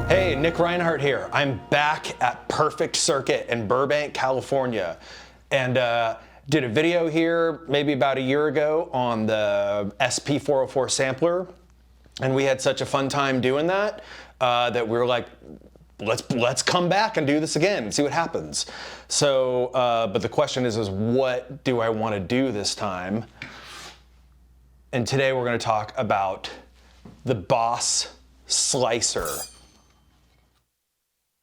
Hey, Nick Reinhart here. I'm back at Perfect Circuit in Burbank, California, and did a video here maybe about a year ago on the SP-404 sampler, and we had such a fun time doing that that we were like, let's come back and do this again and see what happens. So, but the question is what do I want to do this time? And today we're going to talk about the Boss Slicer.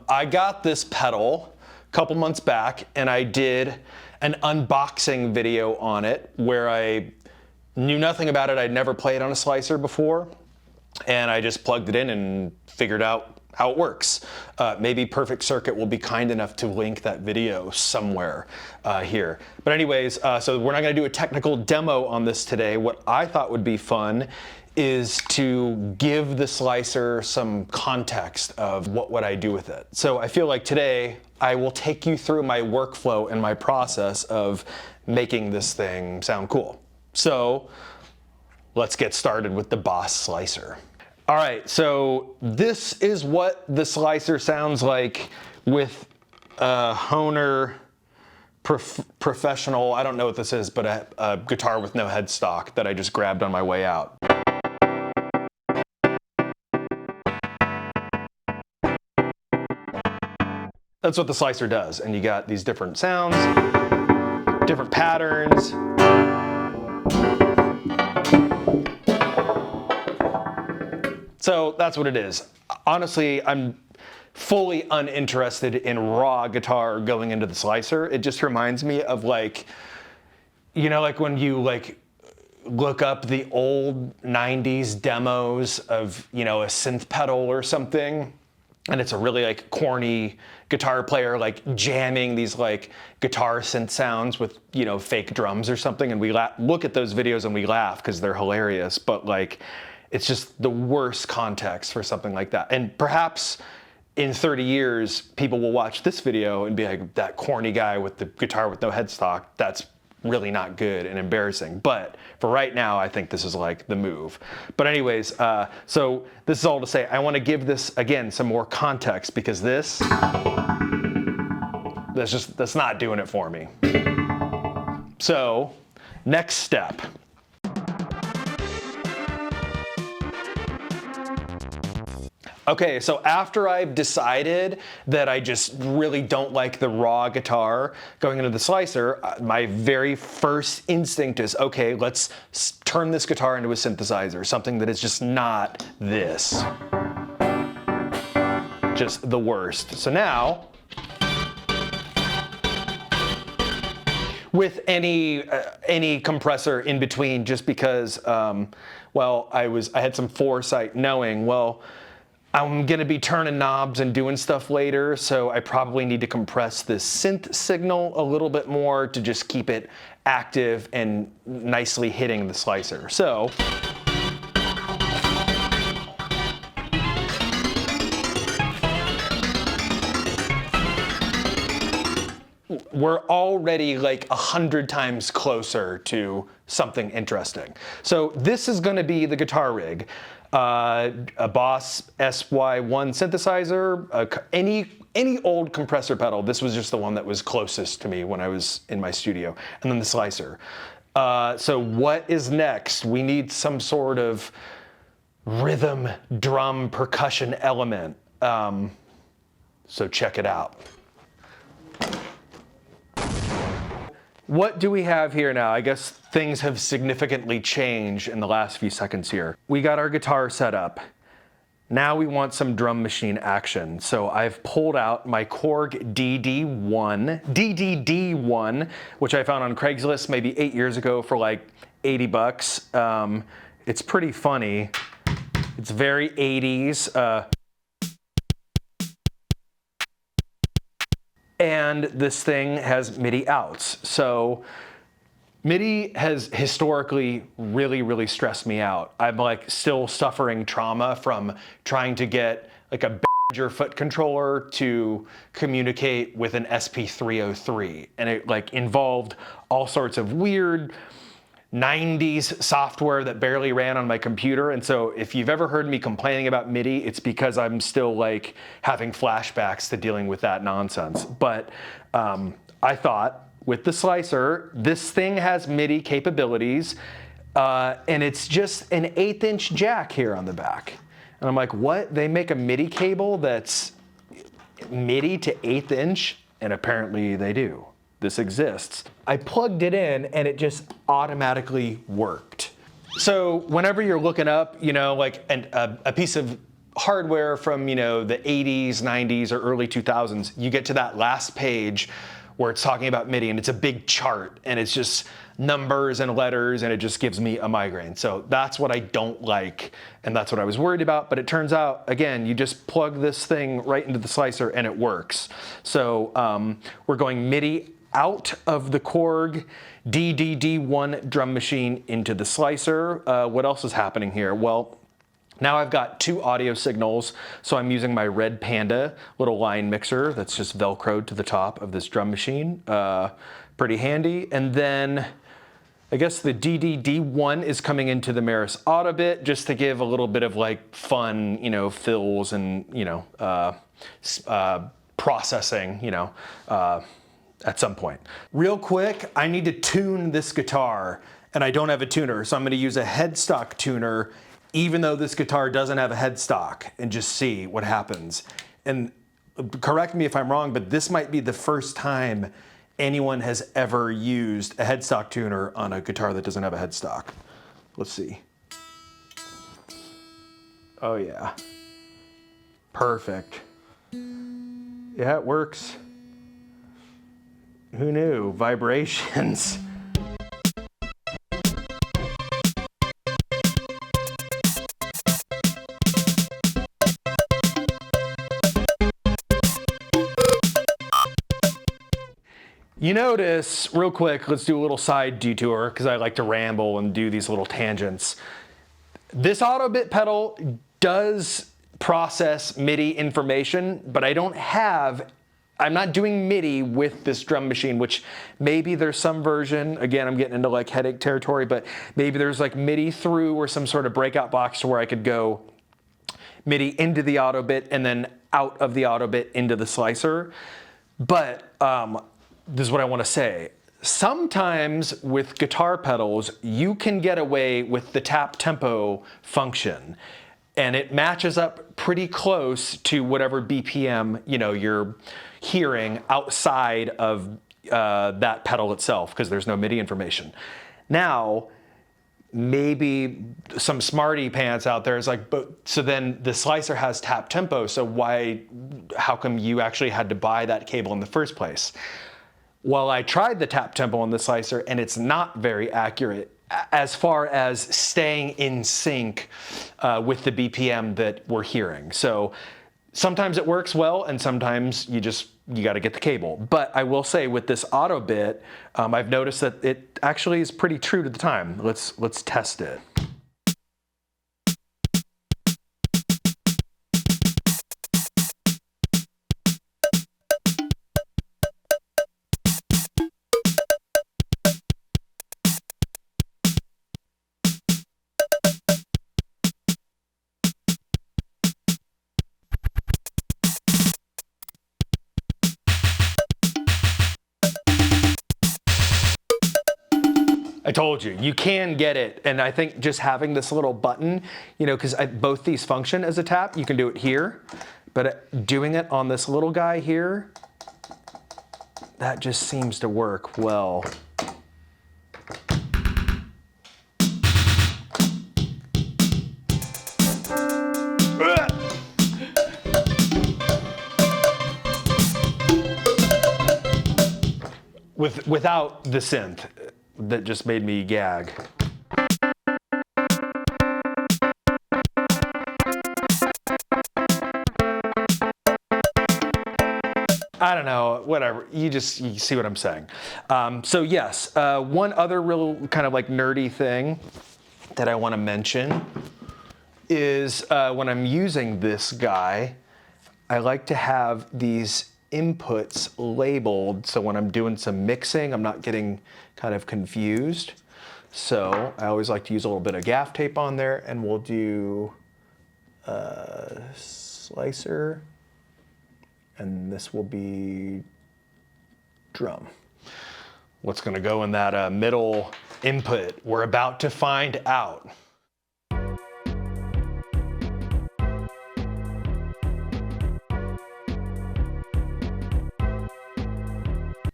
I got this pedal a couple months back and I did an unboxing video on it where I knew nothing about it. I'd never played on a slicer before, and I just plugged it in and figured out how it works. Maybe Perfect Circuit will be kind enough to link that video somewhere here. But anyways, so we're not gonna do a technical demo on this today. What I thought would be fun is to give the slicer some context of what would I do with it. So I feel like today I will take you through my workflow and my process of making this thing sound cool. So let's get started with the Boss Slicer. All right, so this is what the slicer sounds like with a Hohner Professional, I don't know what this is, but a guitar with no headstock that I just grabbed on my way out. That's what the slicer does, and you got these different sounds, different patterns. So that's what it is. Honestly, I'm fully uninterested in raw guitar going into the slicer. It just reminds me of like, you know, like when you like look up the old 90s demos of, you know, a synth pedal or something, and it's a really like corny guitar player like jamming these like guitar synth sounds with, you know, fake drums or something, and we look at those videos and we laugh because they're hilarious, but like it's just the worst context for something like that. And perhaps in 30 years people will watch this video and be like, that corny guy with the guitar with no headstock, that's really not good and embarrassing. But for right now, I think this is like the move. But anyways, so this is all to say, I want to give this, again, some more context, because that's not doing it for me. So, next step. Okay, so after I've decided that I just really don't like the raw guitar going into the slicer, my very first instinct is, okay, let's turn this guitar into a synthesizer, something that is just not this. Just the worst. So now, with any compressor in between, just because, well, I had some foresight knowing, well, I'm gonna be turning knobs and doing stuff later, so I probably need to compress this synth signal a little bit more to just keep it active and nicely hitting the slicer. So, we're already like 100 times closer to something interesting. So this is gonna be the guitar rig. A Boss SY1 synthesizer, any old compressor pedal. This was just the one that was closest to me when I was in my studio. And then the slicer. So what is next? We need some sort of rhythm, drum, percussion element. So check it out. What do we have here now? I guess things have significantly changed in the last few seconds here. We got our guitar set up. Now we want some drum machine action. So I've pulled out my Korg DDD1, which I found on Craigslist maybe 8 years ago for like 80 bucks. It's pretty funny. It's very 80s. And this thing has MIDI outs. So MIDI has historically really stressed me out. I'm like still suffering trauma from trying to get like a Behringer foot controller to communicate with an SP-303. And it like involved all sorts of weird 90s software that barely ran on my computer. And so if you've ever heard me complaining about MIDI, it's because I'm still like having flashbacks to dealing with that nonsense. But I thought with the slicer, this thing has MIDI capabilities, and it's just an 1/8" jack here on the back. And I'm like, what? They make a MIDI cable that's MIDI to 1/8", and apparently they do. This exists. I plugged it in and it just automatically worked. So whenever you're looking up, you know, like a piece of hardware from, you know, the 80s, 90s, or early 2000s, you get to that last page where it's talking about MIDI and it's a big chart and it's just numbers and letters and it just gives me a migraine. So that's what I don't like and that's what I was worried about. But it turns out, again, you just plug this thing right into the slicer and it works. So we're going MIDI out of the Korg DDD1 drum machine into the slicer. What else is happening here? Well, now I've got 2 audio signals, so I'm using my Red Panda little line mixer that's just Velcroed to the top of this drum machine. Pretty handy. And then I guess the DDD1 is coming into the Maris Auto bit just to give a little bit of like fun, you know, fills and, you know, processing, you know, at some point. Real quick, I need to tune this guitar and I don't have a tuner, so I'm gonna use a headstock tuner even though this guitar doesn't have a headstock and just see what happens. And correct me if I'm wrong, but this might be the first time anyone has ever used a headstock tuner on a guitar that doesn't have a headstock. Let's see. Oh yeah. Perfect. Yeah, it works. Who knew? Vibrations. You notice, real quick, let's do a little side detour because I like to ramble and do these little tangents. This auto bit pedal does process MIDI information, but I'm not doing MIDI with this drum machine, which maybe there's some version, again, I'm getting into like headache territory, but maybe there's like MIDI through or some sort of breakout box to where I could go MIDI into the auto bit and then out of the auto bit into the slicer. But this is what I want to say. Sometimes with guitar pedals, you can get away with the tap tempo function and it matches up pretty close to whatever BPM, you know, you're hearing outside of that pedal itself because there's no MIDI information. Now, maybe some smarty pants out there is like, but so then the slicer has tap tempo, so how come you actually had to buy that cable in the first place? Well, I tried the tap tempo on the slicer and it's not very accurate as far as staying in sync with the BPM that we're hearing. So sometimes it works well and sometimes you got to get the cable. But I will say with this auto bit, I've noticed that it actually is pretty true to the time. Let's test it. I told you, you can get it. And I think just having this little button, you know, because both these function as a tap, you can do it here, but doing it on this little guy here, that just seems to work well. Without the synth. That just made me gag. I don't know, whatever. You see what I'm saying. So yes, one other real kind of like nerdy thing that I want to mention is when I'm using this guy, I like to have these inputs labeled so when I'm doing some mixing, I'm not getting kind of confused. So I always like to use a little bit of gaff tape on there, and we'll do slicer, and this will be drum. What's gonna go in that middle input? We're about to find out.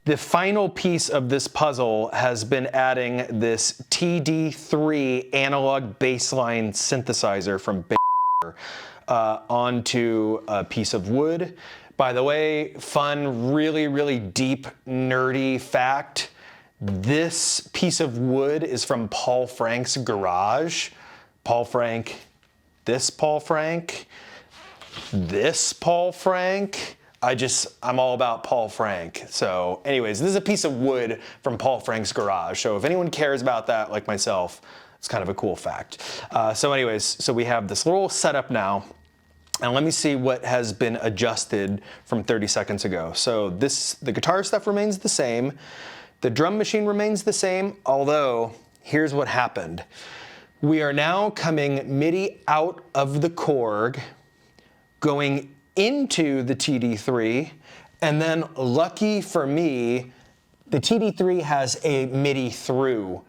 The final piece of this puzzle has been adding this TD3 analog bassline synthesizer from onto a piece of wood. By the way, fun, really, really deep, nerdy fact. This piece of wood is from Paul Frank's garage. Paul Frank, this Paul Frank, this Paul Frank. I'm all about Paul Frank. So anyways, this is a piece of wood from Paul Frank's garage. So if anyone cares about that, like myself, it's kind of a cool fact. So anyways, so we have this little setup now. And let me see what has been adjusted from 30 seconds ago. So the guitar stuff remains the same. The drum machine remains the same, although here's what happened. We are now coming MIDI out of the Korg, going into the TD3, and then lucky for me, the TD3 has a MIDI through,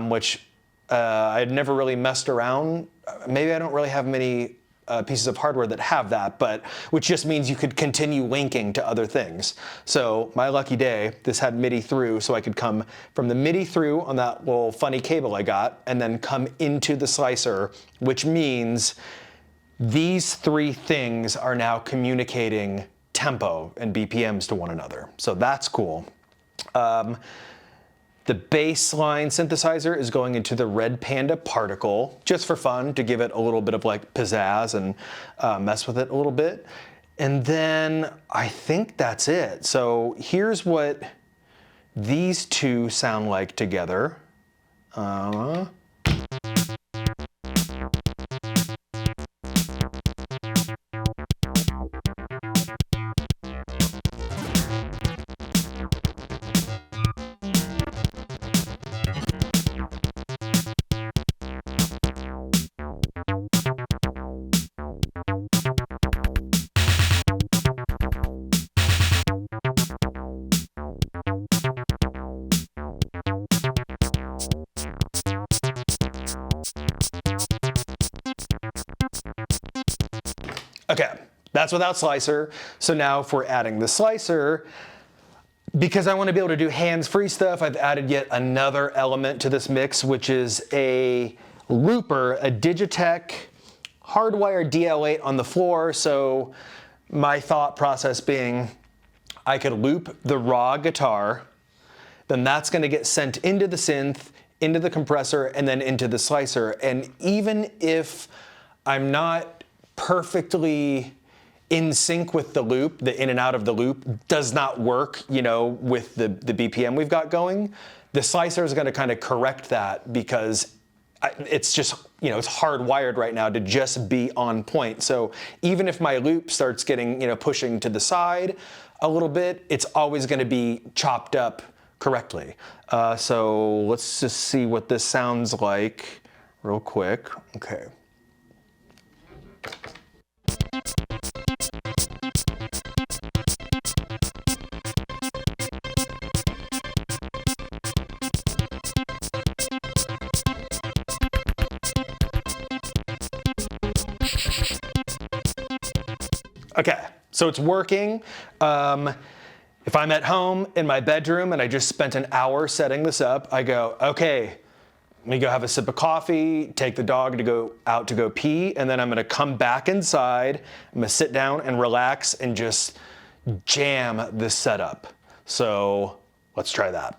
which I had never really messed around. Maybe I don't really have many pieces of hardware that have that, but which just means you could continue linking to other things. So my lucky day, this had MIDI through, so I could come from the MIDI through on that little funny cable I got, and then come into the slicer, which means these three things are now communicating tempo and BPMs to one another. So that's cool. The bassline synthesizer is going into the Red Panda particle, just for fun, to give it a little bit of like pizzazz and mess with it a little bit. And then I think that's it. So here's what these two sound like together. Okay, that's without slicer. So now if we're adding the slicer, because I want to be able to do hands-free stuff, I've added yet another element to this mix, which is a looper, a Digitech hardwired DL8 on the floor. So my thought process being, I could loop the raw guitar, then that's going to get sent into the synth, into the compressor, and then into the slicer. And even if I'm not perfectly in sync with the loop, the in and out of the loop does not work, you know, with the BPM we've got going, the slicer is going to kind of correct that, because it's just, you know, it's hardwired right now to just be on point. So even if my loop starts getting, you know, pushing to the side a little bit, it's always going to be chopped up correctly. So let's just see what this sounds like real quick. Okay. Okay, so it's working. If I'm at home in my bedroom and I just spent an hour setting this up, I go, okay, let me go have a sip of coffee, take the dog to go out to go pee, and then I'm gonna come back inside, I'm gonna sit down and relax and just jam this setup. So let's try that.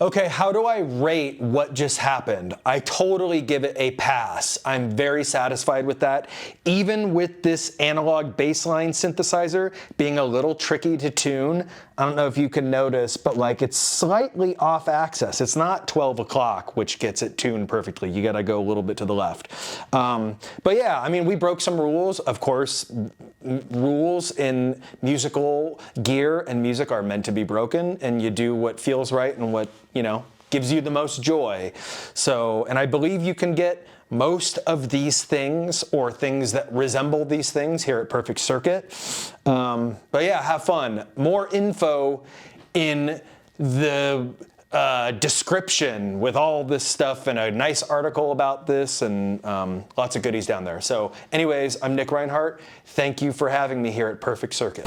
Okay, how do I rate what just happened? I totally give it a pass. I'm very satisfied with that. Even with this analog bassline synthesizer being a little tricky to tune, I don't know if you can notice, but like it's slightly off axis. It's not 12 o'clock, which gets it tuned perfectly. You gotta go a little bit to the left. But yeah, I mean, we broke some rules. Of course, rules in musical gear and music are meant to be broken, and you do what feels right and what, you know, gives you the most joy. So, and I believe you can get most of these things or things that resemble these things here at Perfect Circuit. But yeah, have fun. More info in the description with all this stuff and a nice article about this and lots of goodies down there. So anyways, I'm Nick Reinhart. Thank you for having me here at Perfect Circuit.